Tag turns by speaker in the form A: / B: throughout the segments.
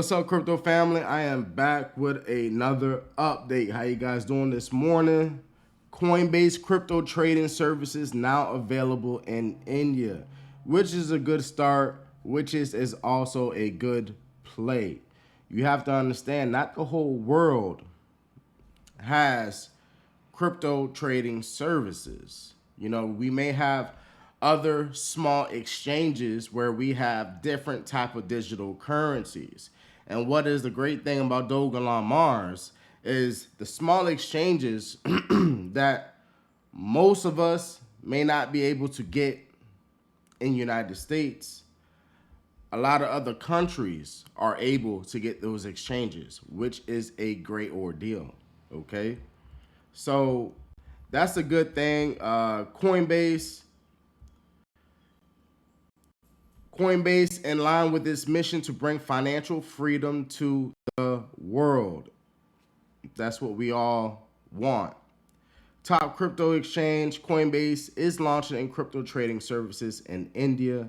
A: What's up, crypto family? I am back with another update. How you guys doing this morning? Coinbase crypto trading services now available in India, which is a good start, which is also a good play. You have to understand, not the whole world has crypto trading services. You know, we may have other small exchanges where we have different type of digital currencies. And what is the great thing about Dogelon Mars is the small exchanges that most of us may not be able to get in United States. A lot of other countries are able to get those exchanges, which is a great ordeal. Okay. So that's a good thing. Coinbase, in line with its mission to bring financial freedom to the world. That's what we all want. Top crypto exchange, Coinbase, is launching in crypto trading services in India.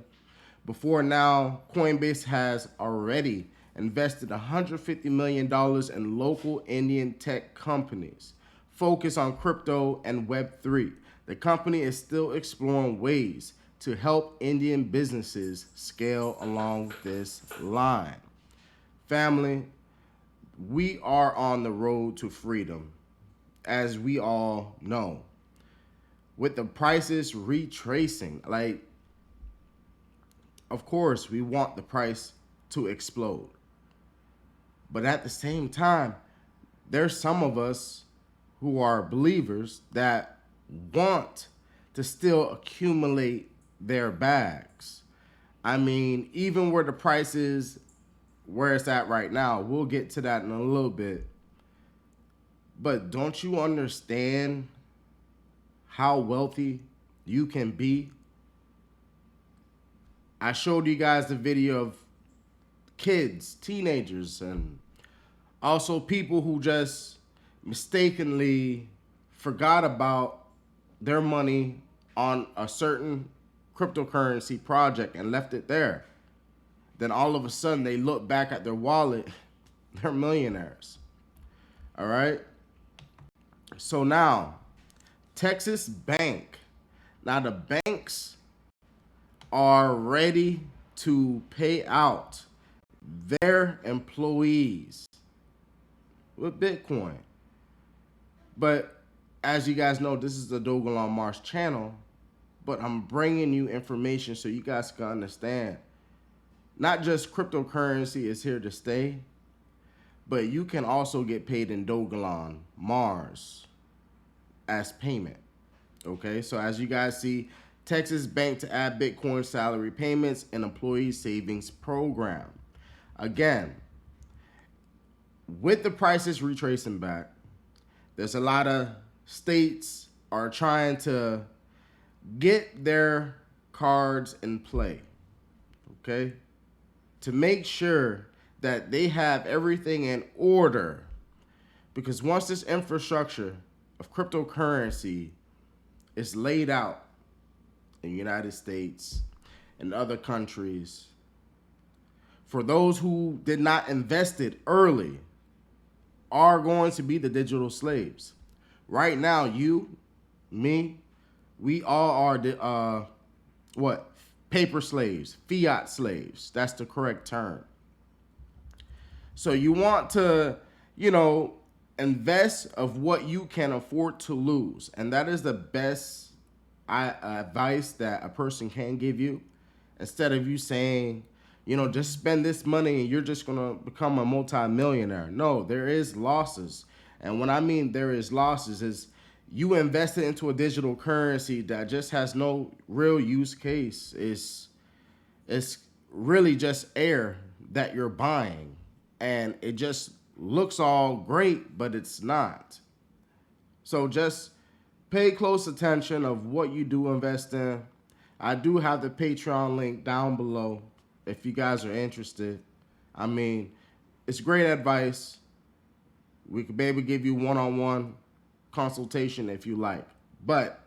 A: Before now, Coinbase has already invested $150 million in local Indian tech companies focused on crypto and Web3. The company is still exploring ways to help Indian businesses scale along this line. Family, we are on the road to freedom, as we all know. With the prices retracing, of course, we want the price to explode. But at the same time, there's some of us who are believers that want to still accumulate their bags. I mean, even where the price is where it's at right now, we'll get to that in a little bit. But don't you understand how wealthy you can be? I showed you guys the video of kids, teenagers, and also people who just mistakenly forgot about their money on a certain cryptocurrency project and left it there. Then all of a sudden they look back at their wallet, they're millionaires. All right. So now, Texas Bank. Now the banks are ready to pay out their employees with Bitcoin. But as you guys know, this is the Dogelon Mars channel, but I'm bringing you information so you guys can understand. Not just cryptocurrency is here to stay, but you can also get paid in Dogelon Mars as payment. Okay, so as you guys see, Texas Bank to add Bitcoin salary payments and employee savings program. Again, with the prices retracing back, there's a lot of states are trying to get their cards in play, okay, to make sure that they have everything in order. Because once this infrastructure of cryptocurrency is laid out in the United States and other countries, for those who did not invest it early are going to be the digital slaves. Right now, you, me, we all are the paper slaves, fiat slaves. That's the correct term. So you want to, invest of what you can afford to lose. And that is the best advice that a person can give you. Instead of you saying, just spend this money and you're just going to become a multi-millionaire. No, there is losses. And when I mean there is losses is you invested into a digital currency that just has no real use case. It's really just air that you're buying. And it just looks all great, but it's not. So just pay close attention of what you do invest in. I do have the Patreon link down below if you guys are interested. I mean, it's great advice. We could maybe give you one-on-one consultation if you like. But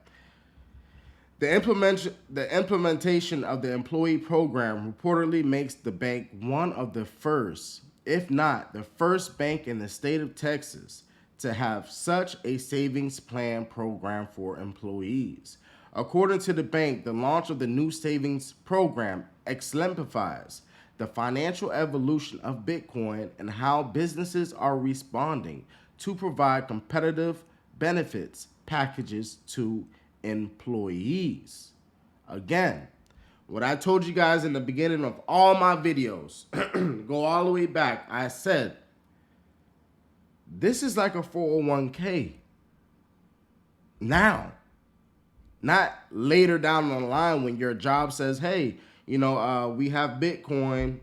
A: the implementation of the employee program reportedly makes the bank one of the first if not the first bank in the state of Texas to have such a savings plan program for employees. According to the bank, the launch of the new savings program exemplifies the financial evolution of Bitcoin and how businesses are responding to provide competitive benefits packages to employees. Again, what I told you guys in the beginning of all my videos, go all the way back, I said, this is like a 401k now, not later down the line when your job says, hey, we have Bitcoin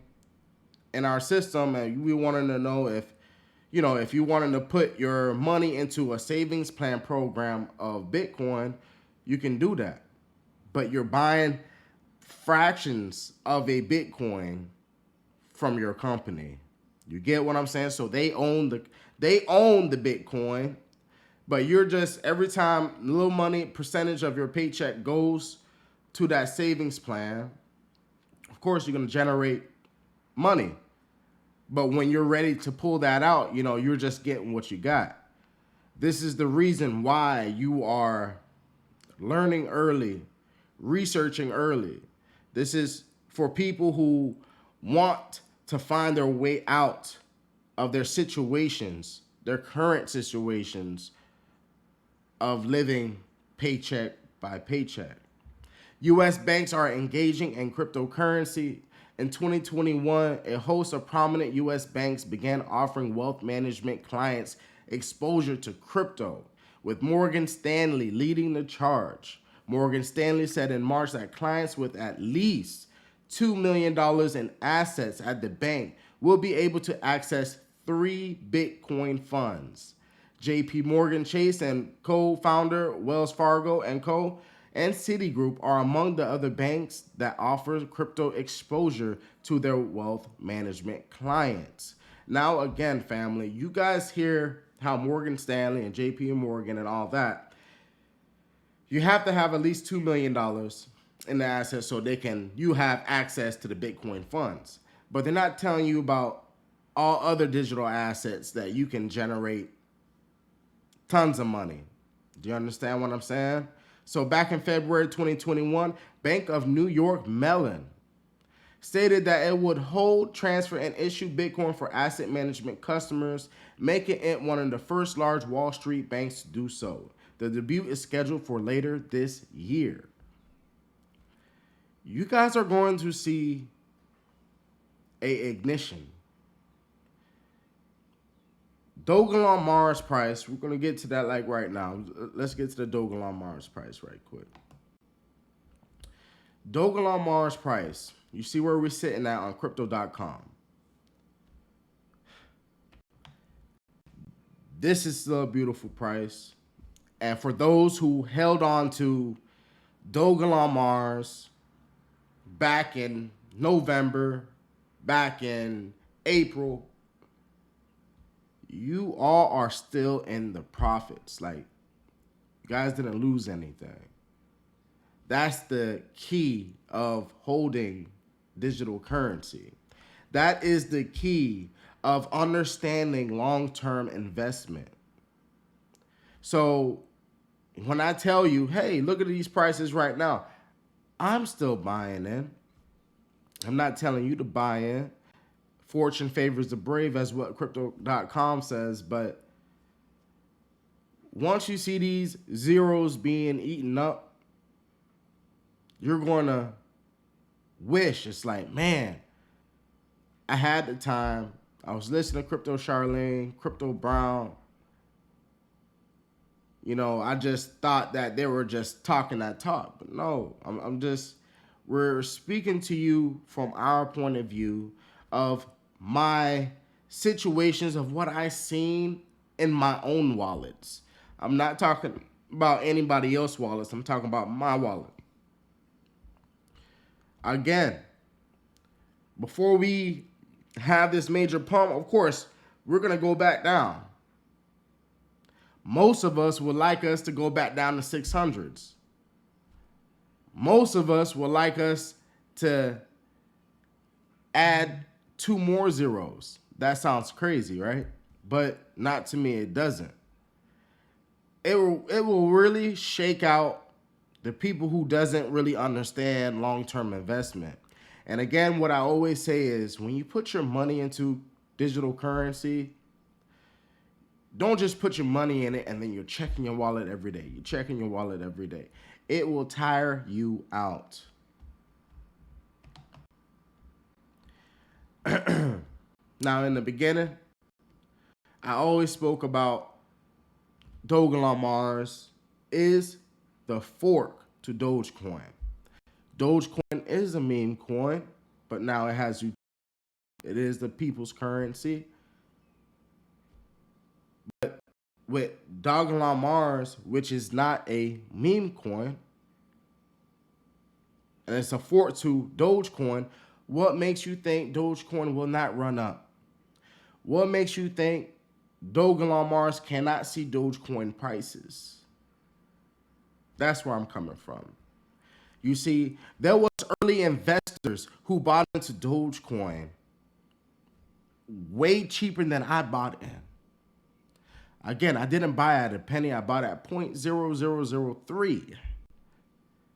A: in our system and we wanted to know if you wanted to put your money into a savings plan program of Bitcoin, you can do that. But you're buying fractions of a Bitcoin from your company. You get what I'm saying? So they own the Bitcoin, but you're just, every time little money percentage of your paycheck goes to that savings plan, of course you're going to generate money. But when you're ready to pull that out, you're just getting what you got. This is the reason why you are learning early, researching early. This is for people who want to find their way out of their situations, their current situations of living paycheck by paycheck. U.S. banks are engaging in cryptocurrency. In 2021, a host of prominent U.S. banks began offering wealth management clients exposure to crypto, with Morgan Stanley leading the charge. Morgan Stanley said in March that clients with at least $2 million in assets at the bank will be able to access 3 Bitcoin funds. JP Morgan Chase and co-founder Wells Fargo and Co. and Citigroup are among the other banks that offer crypto exposure to their wealth management clients. Now, again, family, you guys hear how Morgan Stanley and JP Morgan and all that, you have to have at least $2 million in the assets so you have access to the Bitcoin funds. But they're not telling you about all other digital assets that you can generate tons of money. Do you understand what I'm saying? So back in February 2021, Bank of New York Mellon stated that it would hold, transfer, and issue Bitcoin for asset management customers, making it one of the first large Wall Street banks to do so. The debut is scheduled for later this year. You guys are going to see an ignition. Dogelon Mars price, we're going to get to that like right now. Let's get to the Dogelon Mars price right quick. Dogelon Mars price, you see where we're sitting at on crypto.com. This is still a beautiful price. And for those who held on to Dogelon Mars back in November, back in April, you all are still in the profits. Like, you guys didn't lose anything. That's the key of holding digital currency. That is the key of understanding long-term investment. So when I tell you, hey, look at these prices right now, I'm still buying in. I'm not telling you to buy in. Fortune favors the brave, as what crypto.com says, but once you see these zeros being eaten up, you're going to wish, it's like, man, I had the time. I was listening to Crypto Charlene, Crypto Brown. I just thought that they were just talking that talk, but no, we're speaking to you from our point of view of my situations of what I seen in my own wallets. I'm not talking about anybody else's wallets. I'm talking about my wallet. Again, before we have this major pump, of course, we're going to go back down. Most of us would like us to go back down to 600s. Most of us would like us to add 2 more zeros. That sounds crazy, right? But not to me, it doesn't. It will really shake out the people who doesn't really understand long-term investment. And again, what I always say is when you put your money into digital currency, don't just put your money in it and then you're checking your wallet every day. You're checking your wallet every day. It will tire you out. Now, in the beginning, I always spoke about Dogelon Mars is the fork to Dogecoin. Dogecoin is a meme coin, but now it has it is the people's currency. But with Dogelon Mars, which is not a meme coin, and it's a fork to Dogecoin, what makes you think Dogecoin will not run up? What makes you think Dogelon Mars cannot see Dogecoin prices? That's where I'm coming from. You see, there was early investors who bought into Dogecoin way cheaper than I bought in. Again, I didn't buy at a penny. I bought at 0.0003.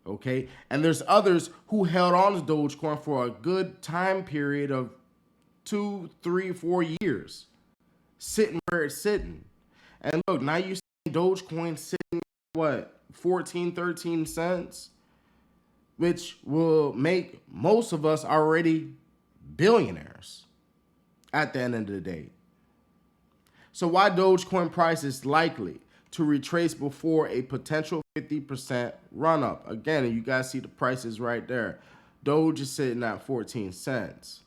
A: Okay, and there's others who held on to Dogecoin for a good time period of 2, 3, 4 years, sitting where it's sitting. And look, now you see Dogecoin sitting at what, 14, 13 cents, which will make most of us already billionaires at the end of the day. So why Dogecoin price is likely to retrace before a potential 50% run up. Again, you guys see the prices right there. Doge is sitting at 14 cents.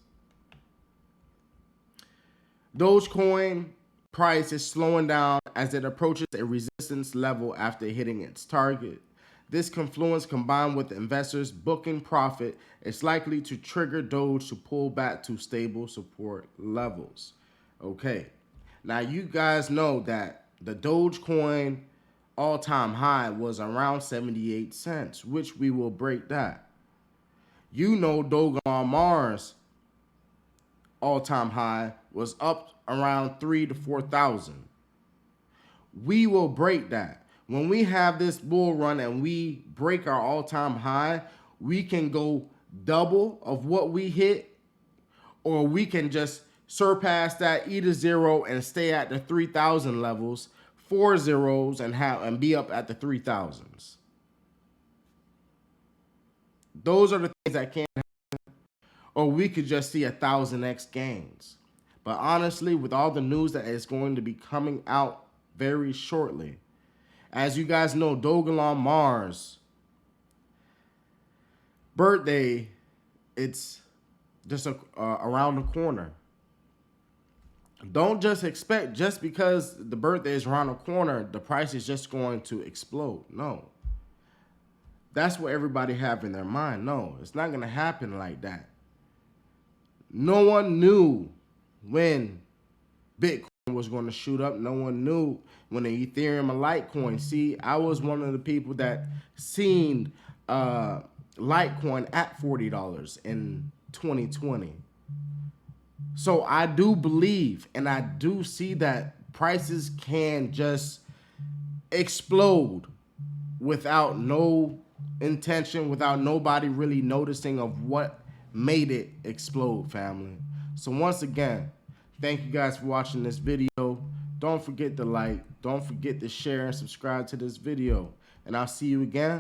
A: Dogecoin price is slowing down as it approaches a resistance level after hitting its target. This confluence, combined with investors booking profit, is likely to trigger Doge to pull back to stable support levels. Okay, now you guys know that the Dogecoin all-time high was around 78 cents, which we will break that. You know Dogelon Mars all-time high was up around 3,000 to 4,000. We will break that. When we have this bull run and we break our all-time high, we can go double of what we hit, or we can just surpass that, eat a zero, and stay at the 3,000 levels, 4 zeros, and be up at the 3,000s. Those are the things that can happen. Or we could just see 1,000x gains. But honestly, with all the news that is going to be coming out very shortly, as you guys know, Dogelon Mars birthday, it's just around the corner. Don't just expect just because the birthday is around the corner, the price is just going to explode. No. That's what everybody have in their mind. No, it's not going to happen like that. No one knew when Bitcoin was going to shoot up. No one knew when the Ethereum and Litecoin. See, I was one of the people that seen Litecoin at $40 in 2020. So I do believe and I do see that prices can just explode without no intention, without nobody really noticing of what made it explode, family. So once again, thank you guys for watching this video. Don't forget to like, don't forget to share and subscribe to this video. And I'll see you again